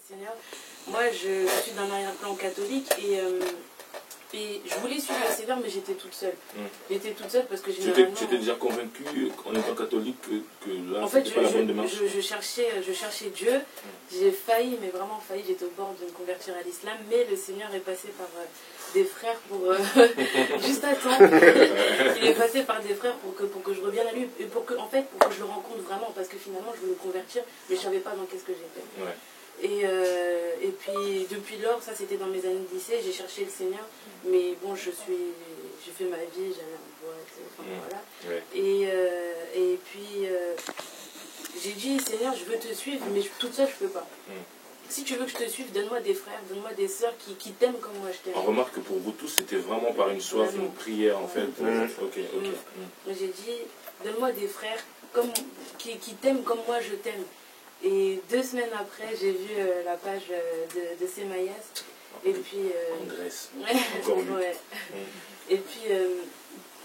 Seigneur. Moi, je suis d'un arrière-plan catholique et je voulais suivre le Seigneur, mais j'étais toute seule. J'étais toute seule parce que généralement... Tu étais déjà convaincue en étant catholique que là, en fait, c'était pas la bonne démarche? je cherchais Dieu. J'ai failli, mais vraiment failli. J'étais au bord de me convertir à l'islam, mais le Seigneur est passé par des frères pour... juste à temps. Il est passé par des frères pour que je revienne à lui et pour que je le rencontre vraiment, parce que finalement, je voulais me convertir, mais je ne savais pas dans qu'est-ce que j'étais. Ouais. Et puis depuis lors, ça c'était dans mes années de lycée, j'ai cherché le Seigneur, mais bon, j'ai fait ma vie, j'allais en boîte, enfin voilà. Ouais. Et puis j'ai dit, Seigneur, je veux te suivre, mais toute seule je peux pas. Si tu veux que je te suive, donne-moi des frères, donne-moi des sœurs qui t'aiment comme moi je t'aime. On remarque que pour vous tous, c'était vraiment par une soif, une prière en fait. Ok. J'ai dit, donne-moi des frères qui t'aiment comme moi je t'aime. Et 2 semaines après, j'ai vu la page de Semayas. Et puis... Andrés. Encore lui. Ouais. Et puis,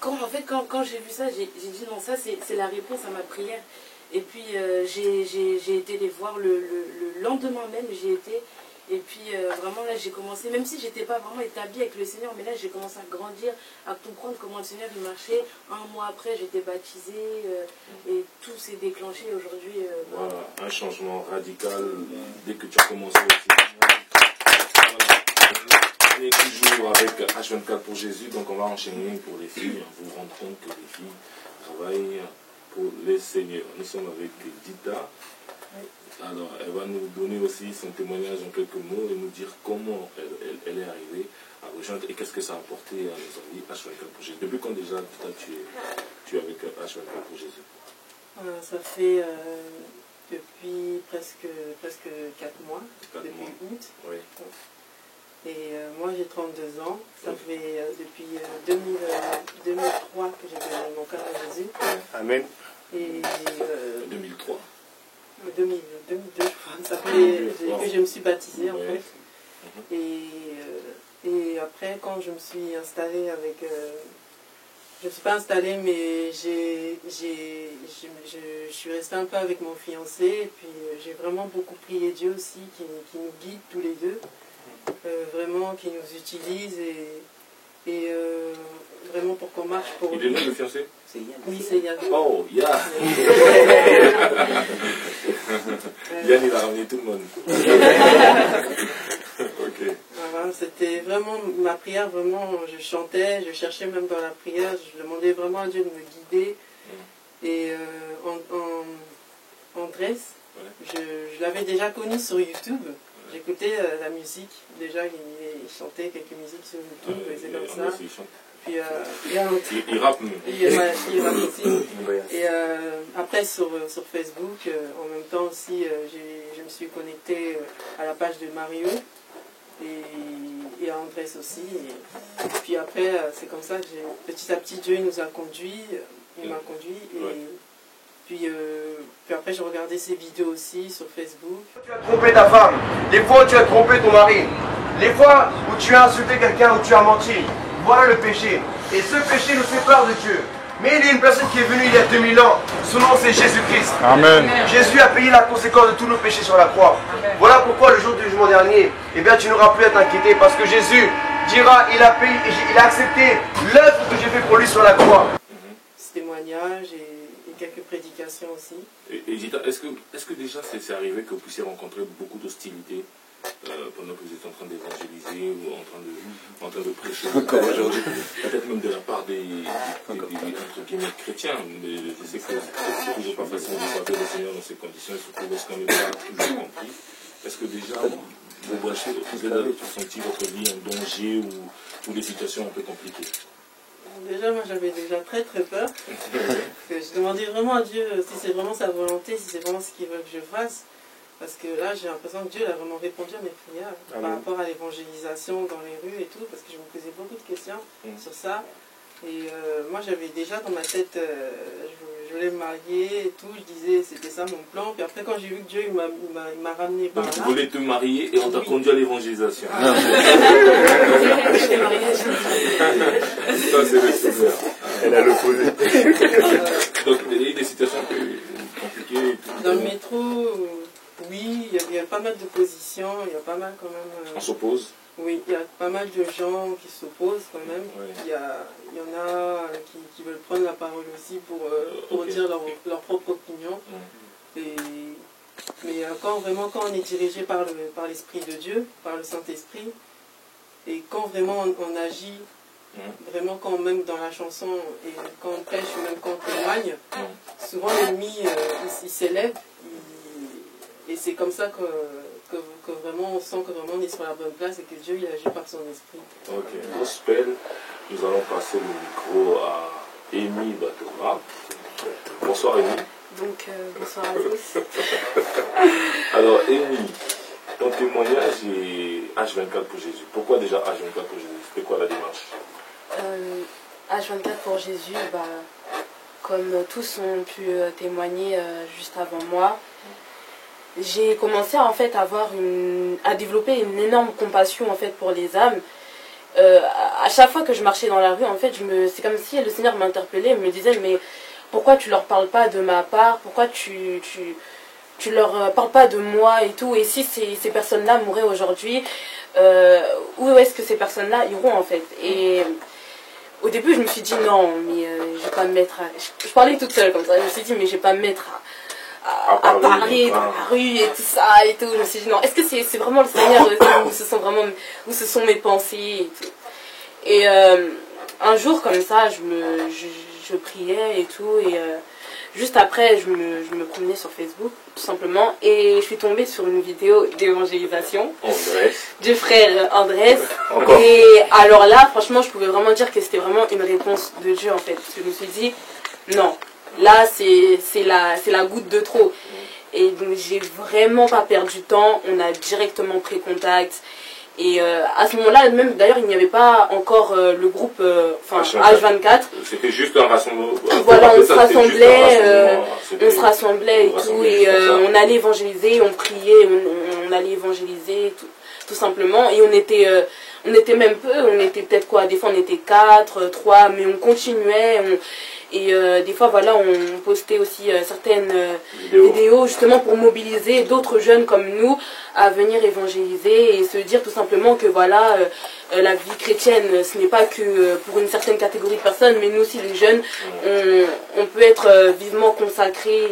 quand j'ai vu ça, j'ai dit non, ça c'est la réponse à ma prière. Et puis, j'ai été les voir le lendemain même, j'y étais. Et puis, vraiment là, j'ai commencé, même si j'étais pas vraiment établie avec le Seigneur, mais là, j'ai commencé à grandir, à comprendre comment le Seigneur il marchait. 1 mois après, j'étais baptisée et tout s'est déclenché aujourd'hui. Voilà, un changement radical dès que tu as commencé aussi. Voilà. On est toujours avec H24 pour Jésus, donc on va enchaîner pour les filles. Vous vous rendez compte que les filles travaillent pour les seigneurs. Nous sommes avec Dita. Alors, elle va nous donner aussi son témoignage en quelques mots et nous dire comment elle est arrivée à rejoindre et qu'est-ce que ça a apporté à nos amis H24 pour Jésus. Depuis quand déjà tu es avec H24 pour Jésus? Ça fait depuis presque 4 mois, depuis août. Oui. Et moi j'ai 32 ans, ça fait depuis 2003 que j'ai donné mon cœur à Jésus. Amen. Et 2003. 2002, je crois, ça fait que je me suis baptisée en fait. Et après, quand je me suis installée avec... je ne suis pas installée, mais je suis restée un peu avec mon fiancé. Et puis j'ai vraiment beaucoup prié Dieu aussi, qui nous guide tous les deux. Vraiment, qui nous utilise et vraiment pour qu'on marche pour lui. Il est là le fiancé? C'est Yann. Oui, c'est Yann. Oh, Yann. Yann, il a ramené tout le monde. Ok. Voilà, c'était vraiment ma prière, vraiment, je chantais, je cherchais même dans la prière, je demandais vraiment à Dieu de me guider. Et Andrés, je l'avais déjà connu sur YouTube. J'écoutais la musique, déjà il chantait quelques musiques sur YouTube, et c'est comme ça. Puis, il rappe. Il rappe aussi. Et après sur Facebook, en même temps aussi, je me suis connectée à la page de Mario et à Andrés aussi. Et puis après, c'est comme ça que petit à petit, Dieu nous a conduits, il m'a conduit. Puis après, j'ai regardé ses vidéos aussi sur Facebook. Tu as trompé ta femme, les fois où tu as trompé ton mari, les fois où tu as insulté quelqu'un, où tu as menti. Voilà le péché. Et ce péché nous sépare de Dieu. Mais il y a une personne qui est venue il y a 2000 ans. Son nom c'est Jésus-Christ. Amen. Jésus a payé la conséquence de tous nos péchés sur la croix. Amen. Voilà pourquoi le jour du jugement dernier, eh bien, tu n'auras plus à t'inquiéter parce que Jésus dira, il a payé, il a accepté l'œuvre que j'ai fait pour lui sur la croix. Ce témoignage et quelques prédications aussi. Et Gita, est-ce que déjà c'est arrivé que vous puissiez rencontrer beaucoup d'hostilité pendant que vous êtes en train d'évangéliser ou en train de prêcher, peut-être même de la part des entre guillemets chrétiens, mais je sais que c'est toujours pas facile de servir le Seigneur dans ces conditions, et surtout lorsqu'on n'est pas toujours compris. Est-ce que déjà vous avez senti votre vie en danger ou des situations un peu compliquées? Déjà, moi j'avais déjà très peur. Je demandais vraiment à Dieu si c'est vraiment sa volonté, si c'est vraiment ce qu'il veut que je fasse. Parce que là, j'ai l'impression que Dieu a vraiment répondu à mes prières par rapport à l'évangélisation dans les rues et tout, parce que je me posais beaucoup de questions sur ça. Et moi, j'avais déjà dans ma tête, je voulais me marier et tout, je disais, c'était ça mon plan. Puis après, quand j'ai vu que Dieu m'a ramené par là... Donc, tu voulais te marier et on t'a conduit à l'évangélisation. Ah. Ça, c'est le souvenir. Elle a l'opposé. Donc, il y a eu des situations un peu compliquées. Dans le métro... Oui, il y y a pas mal d'opposition, il y a pas mal quand même... On s'oppose? Oui, il y a pas mal de gens qui s'opposent quand même. Ouais. Il y en a qui veulent prendre la parole aussi pour dire leur propre opinion. Mais quand on est dirigé par l'Esprit de Dieu, par le Saint-Esprit, et quand vraiment on agit, vraiment quand même dans la chanson, et quand on prêche, ou même quand on témoigne, souvent l'ennemi il s'élève, et c'est comme ça que vraiment on sent que vraiment on est sur la bonne place et que Dieu il agit par son esprit. Ok, gospel, nous allons passer le micro à Amy Batora. Bonsoir Amy. Donc bonsoir à tous. Alors Amy, ton témoignage est H24 pour Jésus. Pourquoi déjà H24 pour Jésus? C'était quoi la démarche? H24 pour Jésus, comme tous ont pu témoigner juste avant moi, j'ai commencé en fait à développer une énorme compassion en fait pour les âmes. À chaque fois que je marchais dans la rue, en fait, c'est comme si le Seigneur m'interpellait, me disait mais pourquoi tu leur parles pas de ma part, pourquoi tu leur parles pas de moi et tout, et si ces personnes-là mouraient aujourd'hui, où est-ce que ces personnes-là iront en fait? Et au début je me suis dit non, mais je vais pas me mettre je parlais toute seule comme ça, je me suis dit mais je vais pas me mettre à parler dans la rue et tout ça et tout. Je me suis dit non, est-ce que c'est vraiment le Seigneur où ce sont mes pensées et tout. Et un jour comme ça je priais et tout, et juste après je me promenais sur Facebook tout simplement, et je suis tombée sur une vidéo d'évangélisation du frère Andrés. Et alors là franchement je pouvais vraiment dire que c'était vraiment une réponse de Dieu en fait, parce que je me suis dit non, là c'est la goutte de trop. Et donc j'ai vraiment pas perdu de temps, on a directement pris contact. Et à ce moment-là, même d'ailleurs, il n'y avait pas encore le groupe H24. C'était juste un rassemblement. Voilà, on se rassemblait et tout, et on allait évangéliser, on priait, on allait évangéliser, tout simplement. Et on était même peu, on était peut-être quoi, des fois on était 4, 3, mais on continuait. Et des fois, voilà, on postait aussi certaines vidéos justement pour mobiliser d'autres jeunes comme nous à venir évangéliser et se dire tout simplement que voilà, la vie chrétienne, ce n'est pas que pour une certaine catégorie de personnes, mais nous aussi les jeunes, on peut être vivement consacrés.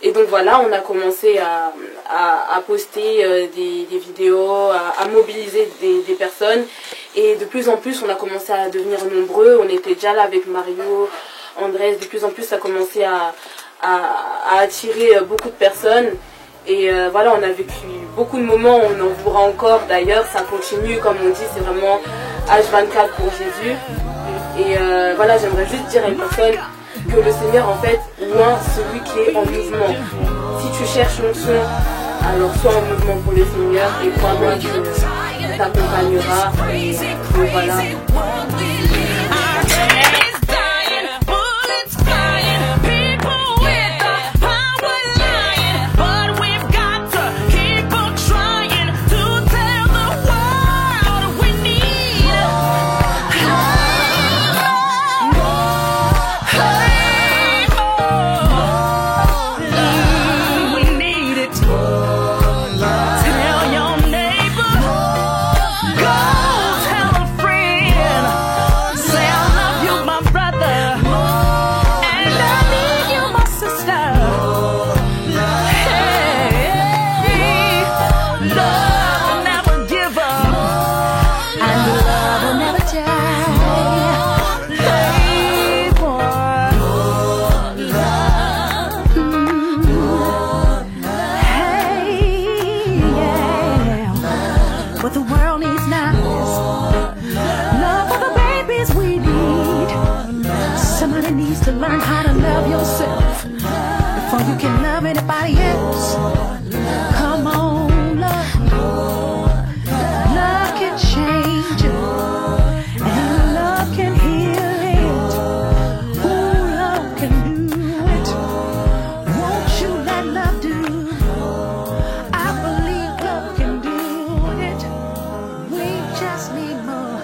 Et donc voilà, on a commencé à poster des vidéos, à mobiliser des personnes. Et de plus en plus, on a commencé à devenir nombreux. On était déjà là avec Mario, Andrés. De plus en plus, ça a commencé à attirer beaucoup de personnes. Et voilà, on a vécu beaucoup de moments. On en vivra encore d'ailleurs. Ça continue, comme on dit, c'est vraiment H24 pour Jésus. Et voilà, j'aimerais juste dire à une personne que le Seigneur, en fait, loin celui qui est en mouvement. Si tu cherches l'onction, alors sois en mouvement pour le Seigneur, et crois-moi que t'accompagnera. Et voilà. Anybody else? Come on, love. Love can change it, and love can heal it. Ooh, love can do it. Won't you let love do? I believe love can do it. We just need more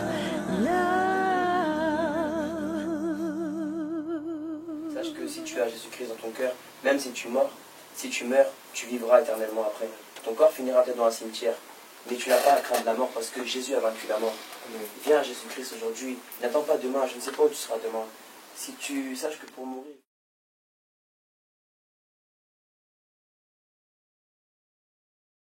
love. Sache que si tu as Jésus-Christ dans ton cœur, même si tu meurs, tu vivras éternellement après. Ton corps finira peut-être dans un cimetière. Mais tu n'as pas à craindre la mort parce que Jésus a vaincu la mort. Viens à Jésus-Christ aujourd'hui. N'attends pas demain. Je ne sais pas où tu seras demain. Si tu saches que pour mourir...